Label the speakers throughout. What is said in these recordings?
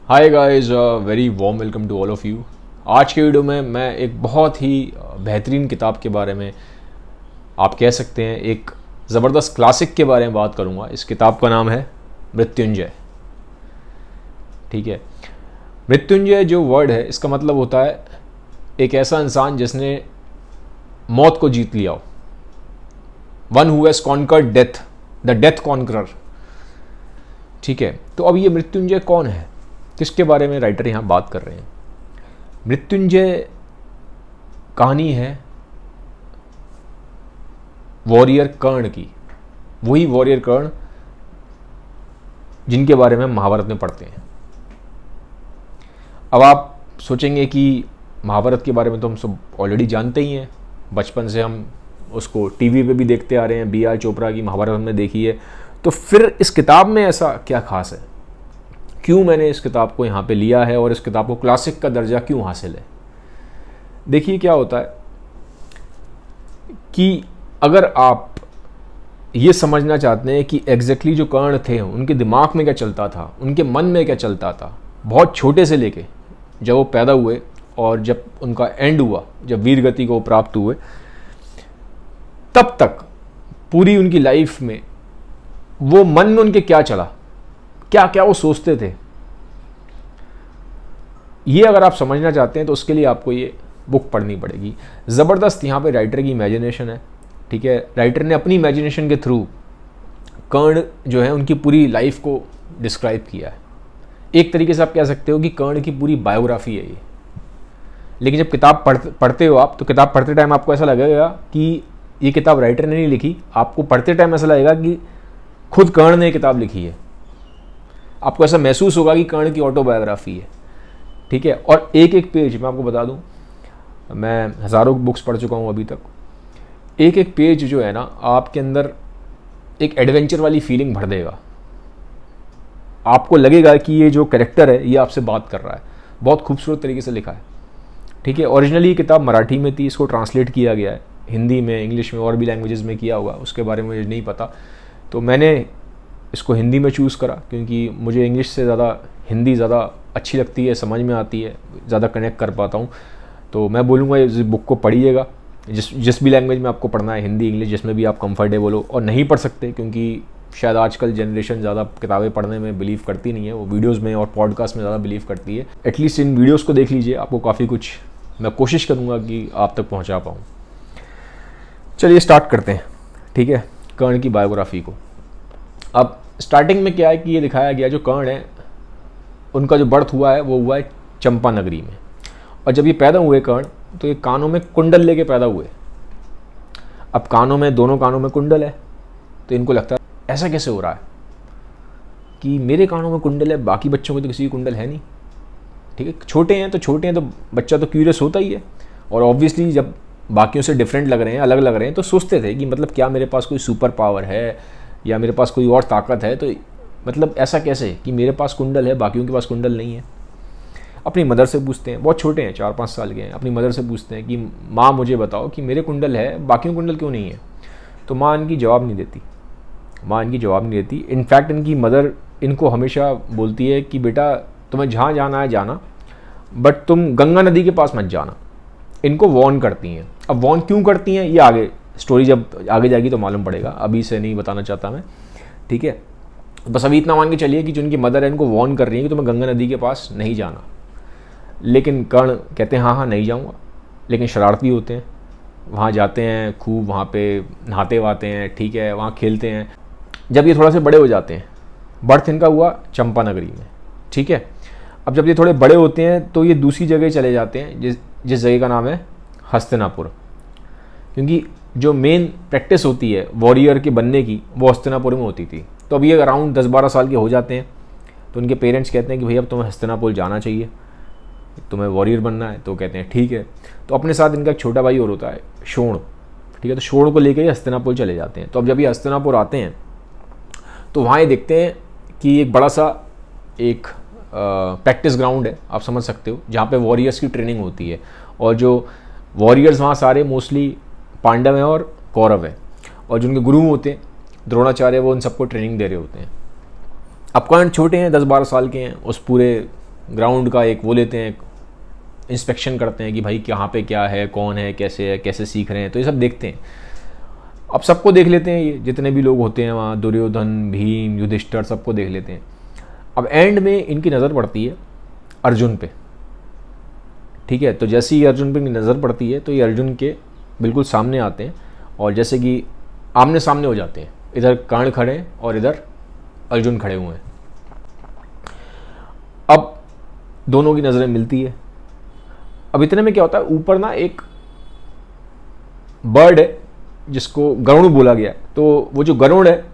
Speaker 1: Hi guys, very warm welcome to all of you. आज के video में मैं एक बहुत ही बेहतरीन किताब के बारे में, आप कह सकते हैं एक ज़बरदस्त क्लासिक के बारे में बात करूंगा। इस किताब का नाम है मृत्युंजय। ठीक है, मृत्युंजय जो वर्ड है इसका मतलब होता है एक ऐसा इंसान जिसने मौत को जीत लिया हो। One who has conquered death, the death conqueror. ठीक है, तो अब ये मृत्युंजय कौन है, किसके बारे में राइटर यहाँ बात कर रहे हैं। मृत्युंजय कहानी है वॉरियर कर्ण की, वही वॉरियर कर्ण जिनके बारे में हम महाभारत में पढ़ते हैं। अब आप सोचेंगे कि महाभारत के बारे में तो हम सब ऑलरेडी जानते ही हैं, बचपन से हम उसको टीवी पे भी देखते आ रहे हैं, B.R. चोपड़ा की महाभारत हमने देखी है, तो फिर इस किताब में ऐसा क्या खास है, क्यों मैंने इस किताब को यहाँ पे लिया है और इस किताब को क्लासिक का दर्जा क्यों हासिल है। देखिए क्या होता है कि अगर आप ये समझना चाहते हैं कि एग्जैक्टली जो कर्ण थे उनके दिमाग में क्या चलता था, उनके मन में क्या चलता था, बहुत छोटे से लेके जब वो पैदा हुए और जब उनका एंड हुआ, जब वीर गति को प्राप्त हुए, तब तक पूरी उनकी लाइफ में वो मन में उनके क्या चला, क्या क्या वो सोचते थे, ये अगर आप समझना चाहते हैं तो उसके लिए आपको ये बुक पढ़नी पड़ेगी। ज़बरदस्त यहाँ पे राइटर की इमेजिनेशन है। ठीक है, राइटर ने अपनी इमेजिनेशन के थ्रू कर्ण जो है उनकी पूरी लाइफ को डिस्क्राइब किया है। एक तरीके से आप कह सकते हो कि कर्ण की पूरी बायोग्राफी है ये। लेकिन जब किताब पढ़ते हो आप, तो किताब पढ़ते टाइम आपको ऐसा लगेगा कि ये किताब राइटर ने नहीं लिखी, आपको पढ़ते टाइम ऐसा लगेगा कि खुद कर्ण ने किताब लिखी है। आपको ऐसा महसूस होगा कि कर्ण की ऑटोबायोग्राफी है। ठीक है, और एक एक पेज मैं आपको बता दूं, मैं हज़ारों बुक्स पढ़ चुका हूं अभी तक, एक एक पेज जो है ना आपके अंदर एक एडवेंचर वाली फीलिंग भर देगा। आपको लगेगा कि ये जो कैरेक्टर है ये आपसे बात कर रहा है। बहुत खूबसूरत तरीके से लिखा है। ठीक है, ओरिजिनली ये किताब मराठी में थी, इसको ट्रांसलेट किया गया है हिंदी में, इंग्लिश में और भी लैंग्वेजेस में किया हुआ, उसके बारे में मुझे नहीं पता। तो मैंने इसको हिंदी में चूज़ करा क्योंकि मुझे इंग्लिश से ज़्यादा हिंदी ज़्यादा अच्छी लगती है, समझ में आती है, ज़्यादा कनेक्ट कर पाता हूँ। तो मैं बोलूँगा इस बुक को पढ़िएगा, जिस भी लैंग्वेज में आपको पढ़ना है, हिंदी इंग्लिश, जिसमें भी आप कंफर्टेबल हो। और नहीं पढ़ सकते क्योंकि शायद आजकल जनरेशन ज़्यादा किताबें पढ़ने में बिलीव करती नहीं है, वो वीडियोज़ में और पॉडकास्ट में ज़्यादा बिलीव करती है। एटलीस्ट इन वीडियोज़ को देख लीजिए, आपको काफ़ी कुछ मैं कोशिश करूँगा कि आप तक पहुँचा पाऊँ। चलिए स्टार्ट करते हैं। ठीक है, कर्ण की बायोग्राफी को। अब स्टार्टिंग में क्या है कि ये दिखाया गया जो कर्ण है उनका जो बर्थ हुआ है वो हुआ है चंपा नगरी में। और जब ये पैदा हुए कर्ण, तो ये कानों में कुंडल लेके पैदा हुए। अब कानों में, दोनों कानों में कुंडल है, तो इनको लगता है ऐसा कैसे हो रहा है कि मेरे कानों में कुंडल है, बाकी बच्चों में तो किसी की कुंडल है नहीं। ठीक है, छोटे हैं तो बच्चा तो क्यूरियस होता ही है। और ऑब्वियसली जब बाकियों से डिफरेंट लग रहे हैं, अलग लग रहे हैं, तो सोचते थे कि मतलब क्या मेरे पास कोई सुपर पावर है या मेरे पास कोई और ताकत है, तो मतलब ऐसा कैसे कि मेरे पास कुंडल है, बाकियों के पास कुंडल नहीं है। अपनी मदर से पूछते हैं, बहुत छोटे हैं, 4-5 साल के हैं, अपनी मदर से पूछते हैं कि माँ मुझे बताओ कि मेरे कुंडल है, बाकियों कुंडल क्यों नहीं है। तो माँ इनकी जवाब नहीं देती। इनफैक्ट इनकी मदर इनको हमेशा बोलती है कि बेटा तुम्हें जहाँ जाना है जाना, बट तुम गंगा नदी के पास मत जाना। इनको वॉर्न करती हैं। अब वॉर्न क्यों करती हैं ये आगे स्टोरी जब आगे जाएगी तो मालूम पड़ेगा, अभी से नहीं बताना चाहता मैं। ठीक है, बस अभी इतना मान के चलिए कि जो उनकी मदर है इनको वॉर्न कर रही है कि तुम्हें गंगा नदी के पास नहीं जाना। लेकिन कर्ण कहते हैं हाँ नहीं जाऊँगा, लेकिन शरारती होते हैं, वहाँ जाते हैं, खूब वहाँ पे नहाते वाते हैं। ठीक है, वहाँ खेलते हैं। जब ये थोड़ा से बड़े हो जाते हैं, बर्थ इनका हुआ चंपा नगरी में। ठीक है, अब जब ये थोड़े बड़े होते हैं तो ये दूसरी जगह चले जाते हैं, जिस जगह का नाम है हस्तिनापुर, क्योंकि जो मेन प्रैक्टिस होती है वॉरियर के बनने की वो हस्तिनापुर में होती थी। तो अब ये अराउंड 10-12 साल के हो जाते हैं, तो उनके पेरेंट्स कहते हैं कि भैया अब तुम्हें हस्तिनापुर जाना चाहिए, तुम्हें वॉरियर बनना है। तो कहते हैं ठीक है। तो अपने साथ इनका एक छोटा भाई और होता है शोण। ठीक है, तो शोण को लेकर ये हस्तिनापुर चले जाते हैं। तो अब जब ये हस्तिनापुर आते हैं तो वहाँ ये देखते हैं कि एक बड़ा सा एक प्रैक्टिस ग्राउंड है, आप समझ सकते हो, जहाँ पे वॉरियर्स की ट्रेनिंग होती है। और जो वॉरियर्स वहाँ सारे मोस्टली पांडव हैं और कौरव हैं, और जो उनके गुरु होते हैं द्रोणाचार्य, वो उन सबको ट्रेनिंग दे रहे होते हैं। अब कर्ण छोटे हैं, 10-12 साल के हैं, उस पूरे ग्राउंड का एक वो लेते हैं, इंस्पेक्शन करते हैं कि भाई कहाँ पे क्या है, कौन है, कैसे सीख रहे हैं, तो ये सब देखते हैं। अब सबको देख लेते हैं, ये जितने भी लोग होते हैं वहाँ, दुर्योधन, भीम, युधिष्ठिर, सबको देख लेते हैं। अब एंड में इनकी नज़र पड़ती है अर्जुन पे, ठीक है। तो जैसे ही अर्जुन पे इनकी नज़र पड़ती है तो ये अर्जुन के बिल्कुल सामने आते हैं और जैसे कि आमने सामने हो जाते हैं। इधर कर्ण खड़े हैं और इधर अर्जुन खड़े हुए हैं। अब दोनों की नज़रें मिलती है। अब इतने में क्या होता है, ऊपर ना एक बर्ड है जिसको गरुड़ बोला गया है। तो वो जो गरुड़ है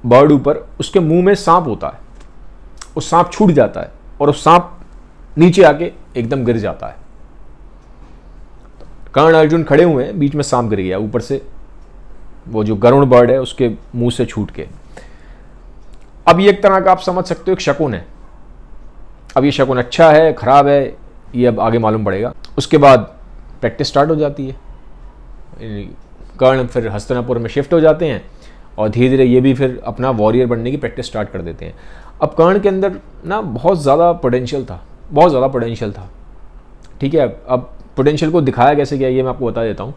Speaker 1: बर्ड ऊपर, उसके मुंह में सांप होता है, वो सांप छूट जाता है और वो सांप नीचे आके एकदम गिर जाता है। कर्ण अर्जुन खड़े हुए हैं, बीच में सांप गिर गया ऊपर से, वो जो गरुड़ बर्ड है उसके मुंह से छूट के। अब ये एक तरह का आप समझ सकते हो एक शकुन है। अब ये शकुन अच्छा है खराब है ये अब आगे मालूम पड़ेगा। उसके बाद प्रैक्टिस स्टार्ट हो जाती है। कर्ण फिर हस्तिनापुर में शिफ्ट हो जाते हैं और धीरे धीरे ये भी फिर अपना वॉरियर बनने की प्रैक्टिस स्टार्ट कर देते हैं। अब कर्ण के अंदर ना बहुत ज़्यादा पोटेंशियल था, ठीक है। अब पोटेंशियल को दिखाया कैसे गया ये मैं आपको बता देता हूँ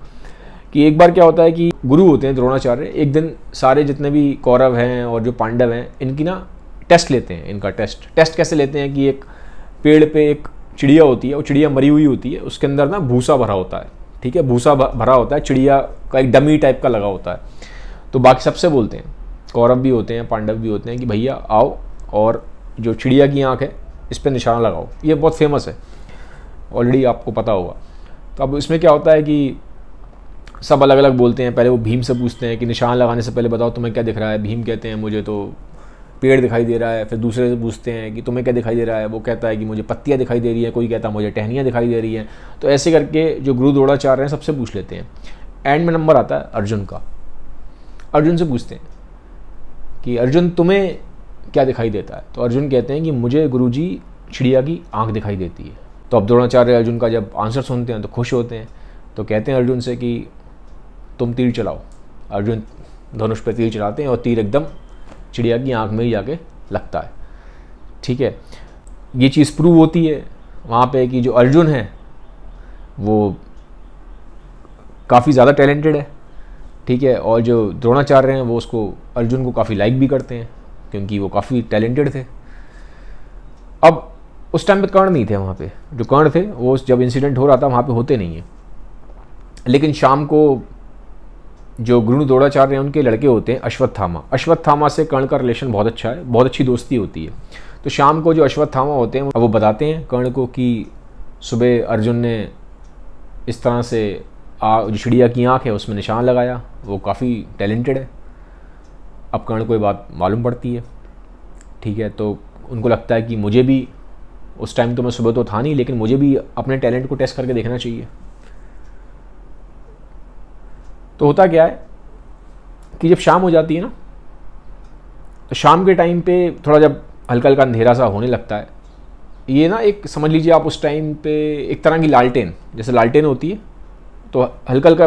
Speaker 1: कि एक बार क्या होता है कि गुरु होते हैं द्रोणाचार्य, एक दिन सारे जितने भी कौरव हैं और जो पांडव हैं इनकी ना टेस्ट लेते हैं। इनका टेस्ट कैसे लेते हैं कि एक पेड़ पे एक चिड़िया होती है, वो चिड़िया मरी हुई होती है, उसके अंदर ना भूसा भरा होता है, ठीक है, भूसा भरा होता है, चिड़िया का एक डमी टाइप का लगा होता है। तो बाकी सबसे बोलते हैं, कौरव भी होते हैं पांडव भी होते हैं कि भैया आओ और जो चिड़िया की आँख है इस पर निशाना लगाओ। ये बहुत फेमस है, ऑलरेडी आपको पता होगा। तो अब इसमें क्या होता है कि सब अलग अलग बोलते हैं। पहले वो भीम से पूछते हैं कि निशान लगाने से पहले बताओ तुम्हें क्या दिख रहा है। भीम कहते हैं मुझे तो पेड़ दिखाई दे रहा है। फिर दूसरे से पूछते हैं कि तुम्हें क्या दिखाई दे रहा है, वो कहता है कि मुझे पत्तियाँ दिखाई दे रही हैं, कोई कहता है मुझे टहनियाँ दिखाई दे रही हैं। तो ऐसे करके जो गुरु द्रोणाचार्य हैं सबसे पूछ लेते हैं। एंड में नंबर आता है अर्जुन का। अर्जुन से पूछते हैं कि अर्जुन तुम्हें क्या दिखाई देता है। तो अर्जुन कहते हैं कि मुझे गुरुजी चिड़िया की आँख दिखाई देती है। तो अब द्रोणाचार्य अर्जुन का जब आंसर सुनते हैं तो खुश होते हैं। तो कहते हैं अर्जुन से कि तुम तीर चलाओ। अर्जुन धनुष पे तीर चलाते हैं और तीर एकदम चिड़िया की आँख में ही जाके लगता है, ठीक है। ये चीज़ प्रूव होती है वहाँ पे कि जो अर्जुन है वो काफ़ी ज़्यादा टैलेंटेड है, ठीक है। और जो द्रोणाचार्य हैं वो उसको अर्जुन को काफ़ी लाइक भी करते हैं क्योंकि वो काफ़ी टैलेंटेड थे। अब उस टाइम पे कर्ण नहीं थे वहाँ पे, जो कर्ण थे वो जब इंसिडेंट हो रहा था वहाँ पे होते नहीं हैं। लेकिन शाम को जो गुरु द्रोणाचार्य हैं उनके लड़के होते हैं अश्वत्थामा से कर्ण का रिलेशन बहुत अच्छा है, बहुत अच्छी दोस्ती होती है। तो शाम को जो अश्वत्थामा होते हैं वो बताते हैं कर्ण को कि सुबह अर्जुन ने इस तरह से जो चिड़िया की आँख है उसमें निशान लगाया, वो काफ़ी टैलेंटेड है। अब कर्ण को ये बात मालूम पड़ती है, ठीक है। तो उनको लगता है कि मुझे भी, उस टाइम तो मैं सुबह तो था नहीं, लेकिन मुझे भी अपने टैलेंट को टेस्ट करके देखना चाहिए। तो होता क्या है कि जब शाम हो जाती है ना, तो शाम के टाइम पे थोड़ा जब हल्का हल्का अंधेरा सा होने लगता है, ये ना एक समझ लीजिए आप उस टाइम पे एक तरह की लालटेन, जैसे लालटेन होती है तो हल्का हल्का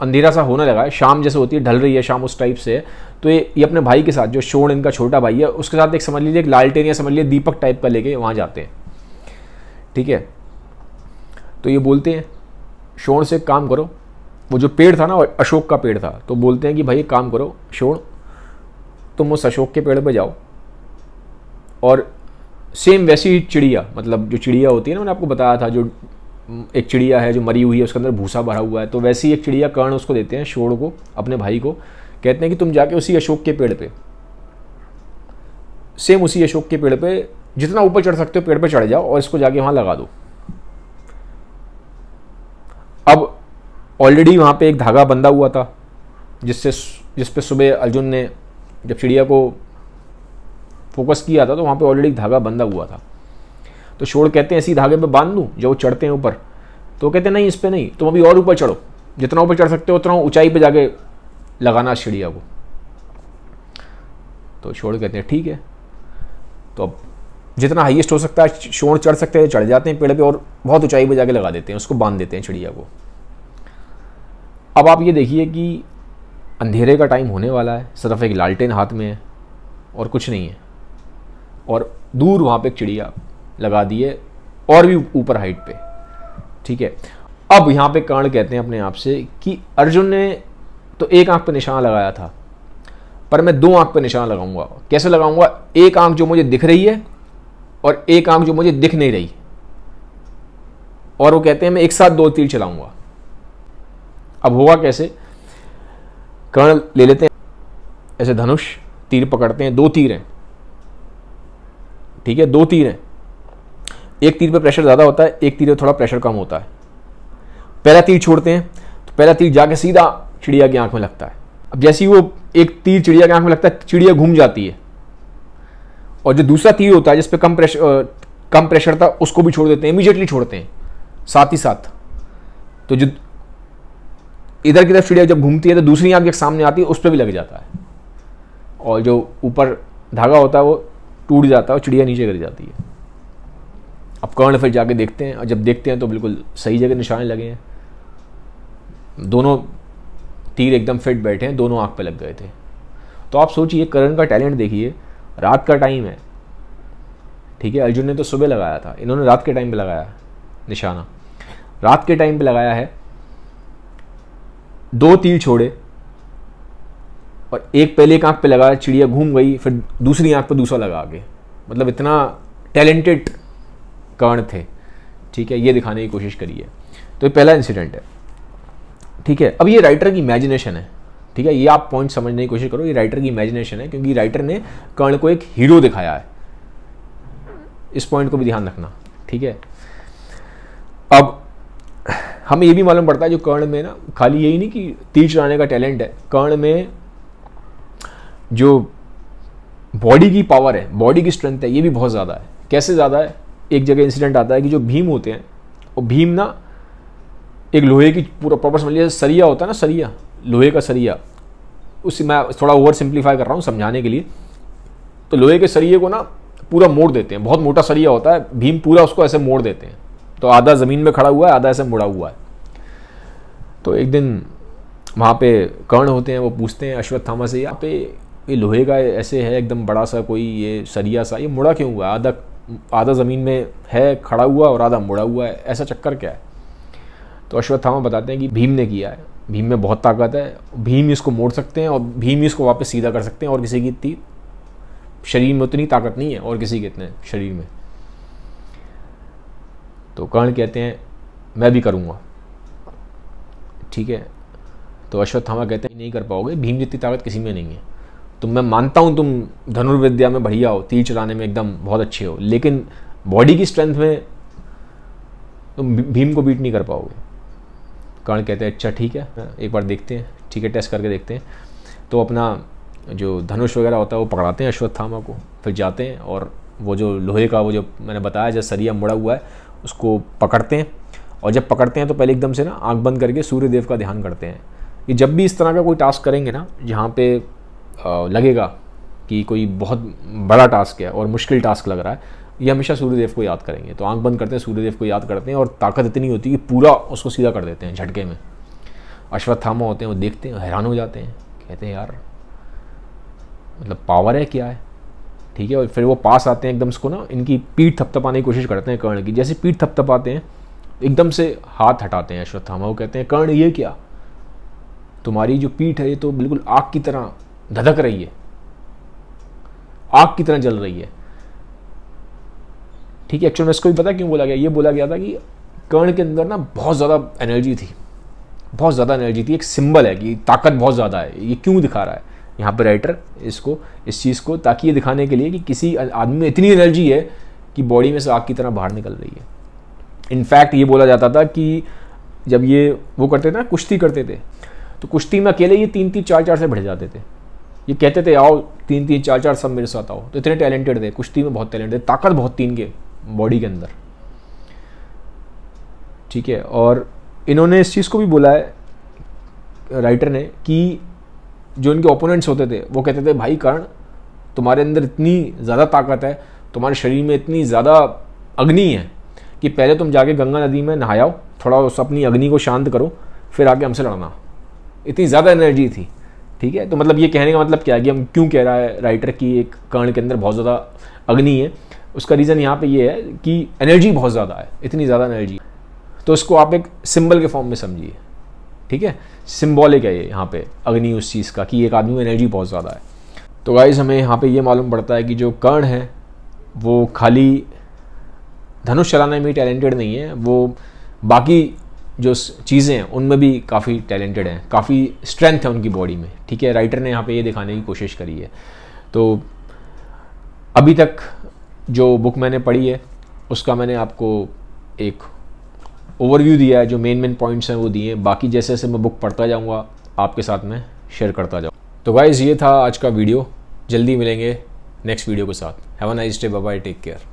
Speaker 1: अंधेरा सा होने लगा है। शाम जैसे होती है, ढल रही है शाम, उस टाइप से। तो ये अपने भाई के साथ, जो शोण इनका छोटा भाई है, उसके साथ एक समझ लीजिए एक लालटेन या समझ लीजिए दीपक टाइप का लेके वहाँ जाते हैं, ठीक है। तो ये बोलते हैं शोण से एक काम करो, वो जो पेड़ था ना अशोक का पेड़ था, तो बोलते हैं कि भाई एक काम करो शोण, तुम उस अशोक के पेड़ पे जाओ और सेम वैसी चिड़िया, मतलब जो चिड़िया होती है ना, मैंने आपको बताया था जो एक चिड़िया है जो मरी हुई है उसके अंदर भूसा भरा हुआ है, तो वैसी एक चिड़िया कर्ण उसको देते हैं, शोण को, अपने भाई को। कहते हैं कि तुम जाके उसी अशोक के पेड़ पे, सेम उसी अशोक के पेड़ पे जितना ऊपर चढ़ सकते हो पेड़ पे चढ़ जाओ और इसको जाके वहां लगा दो। अब ऑलरेडी वहां पे एक धागा बंधा हुआ था जिस पे सुबह अर्जुन ने जब चिड़िया को फोकस किया था तो वहां पे ऑलरेडी धागा बंधा हुआ था। तो शोण कहते हैं इसी धागे पे बांध दूं जो चढ़ते हैं ऊपर। तो कहते हैं नहीं, इस पे नहीं, तुम अभी और ऊपर चढ़ो, जितना ऊपर चढ़ सकते हो उतना ऊंचाई पे जाके लगाना चिड़िया को। तो शोण कहते हैं ठीक है। तो अब जितना हाईएस्ट हो सकता है शोण चढ़ सकते हैं, चढ़ जाते हैं पेड़ पे और बहुत ऊंचाई पे जाके लगा देते हैं, उसको बांध देते हैं चिड़िया को। अब आप ये देखिए कि अंधेरे का टाइम होने वाला है, सिर्फ एक लालटेन हाथ में है और कुछ नहीं है, और दूर वहाँ पे एक चिड़िया लगा दिए और भी ऊपर हाइट पे, ठीक है। अब यहाँ पे कर्ण कहते हैं अपने आप से कि अर्जुन ने तो एक आंख पे निशान लगाया था, पर मैं 2 आंख पे निशान लगाऊंगा। कैसे लगाऊंगा? एक आंख जो मुझे दिख रही है और एक आंख जो मुझे दिख नहीं रही, और वो कहते हैं मैं एक साथ 2 तीर चलाऊंगा। अब होगा कैसे? कर्ण ले लेते हैं ऐसे धनुष, तीर पकड़ते हैं, 2 तीर हैं, ठीक है, 2 तीर हैं। एक तीर पे प्रेशर ज़्यादा होता है, एक तीर पे थोड़ा प्रेशर कम होता है। पहला तीर छोड़ते हैं तो पहला तीर जाके सीधा चिड़िया की आंख में लगता है। अब जैसे ही वो एक तीर चिड़िया की आंख में लगता है, चिड़िया घूम जाती है, और जो दूसरा तीर होता है जिस पे कम प्रेशर था उसको भी छोड़ देते हैं, इमीडिएटली छोड़ते हैं साथ ही साथ। तो जो इधर की तरफ चिड़िया जब घूमती है तो दूसरी आंख जब सामने आती है उस पर भी लग जाता है, और जो ऊपर धागा होता है वो टूट जाता है और चिड़िया नीचे गिर जाती है। अब कर्ण फिर जाके देखते हैं, और जब देखते हैं तो बिल्कुल सही जगह निशाने लगे हैं, दोनों तीर एकदम फिट बैठे हैं, दोनों आंख पे लग गए थे। तो आप सोचिए कर्ण का टैलेंट देखिए, रात का टाइम है, ठीक है, अर्जुन ने तो सुबह लगाया था, इन्होंने रात के टाइम पे लगाया निशाना, रात के टाइम पे लगाया है, 2 तीर छोड़े और एक पहले एक आंख पे लगाया, चिड़िया घूम गई, फिर दूसरी आंख पे दूसरा लगा आगे। मतलब इतना टैलेंटेड कर्ण थे, ठीक है, ये दिखाने की कोशिश करी है। तो ये पहला इंसिडेंट है, ठीक है। अब ये राइटर की इमेजिनेशन है, ठीक है, ये आप पॉइंट समझने की कोशिश करो, ये राइटर की इमेजिनेशन है, क्योंकि राइटर ने कर्ण को एक हीरो दिखाया है, इस पॉइंट को भी ध्यान रखना, ठीक है। अब हमें ये भी मालूम पड़ता है जो कर्ण में ना खाली यही नहीं कि तीर चलाने का टैलेंट है, कर्ण में जो बॉडी की पावर है, बॉडी की स्ट्रेंथ है, ये भी बहुत ज़्यादा है। कैसे ज़्यादा है? एक जगह इंसिडेंट आता है कि जो भीम होते हैं, वो भीम ना एक लोहे की पूरा प्रॉपर समझ लीजिए सरिया होता है ना, सरिया, लोहे का सरिया, उससे मैं थोड़ा ओवर सिंप्लीफाई कर रहा हूँ समझाने के लिए। तो लोहे के सरिये को ना पूरा मोड़ देते हैं, बहुत मोटा सरिया होता है, भीम पूरा उसको ऐसे मोड़ देते हैं, तो आधा ज़मीन में खड़ा हुआ है, आधा ऐसे मुड़ा हुआ है। तो एक दिन वहाँ पे कर्ण होते हैं, वो पूछते हैं अश्वत्थामा से, यहाँ पे ये लोहे का ऐसे है एकदम बड़ा सा कोई ये सरिया सा, ये मुड़ा क्यों हुआ है? आधा ज़मीन में है खड़ा हुआ और आधा मुड़ा हुआ है, ऐसा चक्कर क्या है? तो अश्वत्थामा बताते हैं कि भीम ने किया है, भीम में बहुत ताकत है, भीम इसको मोड़ सकते हैं और भीम इसको वापस सीधा कर सकते हैं, और किसी की इतनी शरीर में उतनी ताकत नहीं है, और किसी के इतने शरीर में। तो कर्ण कहते हैं मैं भी करूँगा, ठीक है। तो अश्वत्थामा कहते हैं नहीं कर पाओगे, भीम जितनी ताकत किसी में नहीं है। तो मैं मानता हूँ तुम धनुर्विद्या में बढ़िया हो, तीर चलाने में एकदम बहुत अच्छे हो, लेकिन बॉडी की स्ट्रेंथ में तुम भीम को बीट नहीं कर पाओगे। कर्ण कहते हैं अच्छा ठीक है, एक बार देखते हैं, ठीक है, टेस्ट करके देखते हैं। तो अपना जो धनुष वगैरह होता है वो पकड़ाते हैं अश्वत्थामा को, फिर जाते हैं और वो जो लोहे का वो जो मैंने बताया जो सरिया मुड़ा हुआ है उसको पकड़ते हैं। और जब पकड़ते हैं तो पहले एकदम से ना आंख बंद करके सूर्य देव का ध्यान करते हैं कि जब भी इस तरह का कोई टास्क करेंगे ना जहाँ पे लगेगा कि कोई बहुत बड़ा टास्क है और मुश्किल टास्क लग रहा है, ये हमेशा सूर्यदेव को याद करेंगे। तो आंख बंद करते हैं, सूर्यदेव को याद करते हैं, और ताकत इतनी होती है कि पूरा उसको सीधा कर देते हैं झटके में। अश्वत्थामा होते हैं, वो देखते हैं, हैरान हो जाते हैं, कहते हैं यार मतलब पावर है क्या है, ठीक है। और फिर वो पास आते हैं एकदम उसको ना, इनकी पीठ थपथपाने की कोशिश करते हैं कर्ण की। जैसे पीठ थपथपाते हैं एकदम से हाथ हटाते हैं अश्वत्थामा, वो कहते हैं कर्ण ये क्या, तुम्हारी जो पीठ है ये तो बिल्कुल आग की तरह धधक रही है, आग की तरह जल रही है, ठीक है। एक्चुअली में इसको भी पता क्यों बोला गया, ये बोला गया था कि कर्ण के अंदर ना बहुत ज़्यादा एनर्जी थी, बहुत ज़्यादा एनर्जी थी, एक सिंबल है कि ताकत बहुत ज़्यादा है। ये क्यों दिखा रहा है यहाँ पर राइटर इसको, इस चीज़ को, ताकि ये दिखाने के लिए कि किसी आदमी में इतनी एनर्जी है कि बॉडी में से आग की तरह बाहर निकल रही है। इनफैक्ट ये बोला जाता था कि जब ये वो करते थे ना, कुश्ती करते थे, तो कुश्ती में अकेले ये 3-3 4-4 से बढ़ जाते थे। ये कहते थे आओ 3-3 4-4 सब मेरे साथ आओ। तो इतने टैलेंटेड थे, कुश्ती में बहुत टैलेंटेड, ताकत बहुत थी इनके बॉडी के अंदर, ठीक है। और इन्होंने इस चीज़ को भी बोला है राइटर ने कि जो इनके ओपोनेंट्स होते थे वो कहते थे भाई कर्ण तुम्हारे अंदर इतनी ज़्यादा ताकत है, तुम्हारे शरीर में इतनी ज़्यादा अग्नि है कि पहले तुम जाके गंगा नदी में नहाओ, थोड़ा उस अपनी अग्नि को शांत करो, फिर आके हमसे लड़ना। इतनी ज़्यादा एनर्जी थी, ठीक है। तो मतलब ये कहने का मतलब क्या है कि हम क्यों कह रहा है राइटर की एक कर्ण के अंदर बहुत ज़्यादा अग्नि है, उसका रीज़न यहाँ पे ये है कि एनर्जी बहुत ज़्यादा है, इतनी ज़्यादा एनर्जी, तो इसको आप एक सिंबल के फॉर्म में समझिए, ठीक है। सिंबॉलिक है ये यहाँ पे अग्नि उस चीज़ का कि एक आदमी में एनर्जी बहुत ज़्यादा है। तो गाइस हमें यहाँ पे ये मालूम पड़ता है कि जो कर्ण है वो खाली धनुष चलाने में टैलेंटेड नहीं है, वो बाकी जो चीज़ें हैं उनमें भी काफ़ी टैलेंटेड हैं, काफ़ी स्ट्रेंथ है उनकी बॉडी में, ठीक है। राइटर ने यहाँ पे ये दिखाने की कोशिश करी है। तो अभी तक जो बुक मैंने पढ़ी है उसका मैंने आपको एक ओवरव्यू दिया है, जो मेन पॉइंट्स हैं वो दिए हैं। बाकी जैसे जैसे मैं बुक पढ़ता जाऊँगा आपके साथ में शेयर करता जाऊँ। तो गाइज़ ये था आज का वीडियो, जल्दी मिलेंगे नेक्स्ट वीडियो के साथ। Have a nice day, bye bye, take care.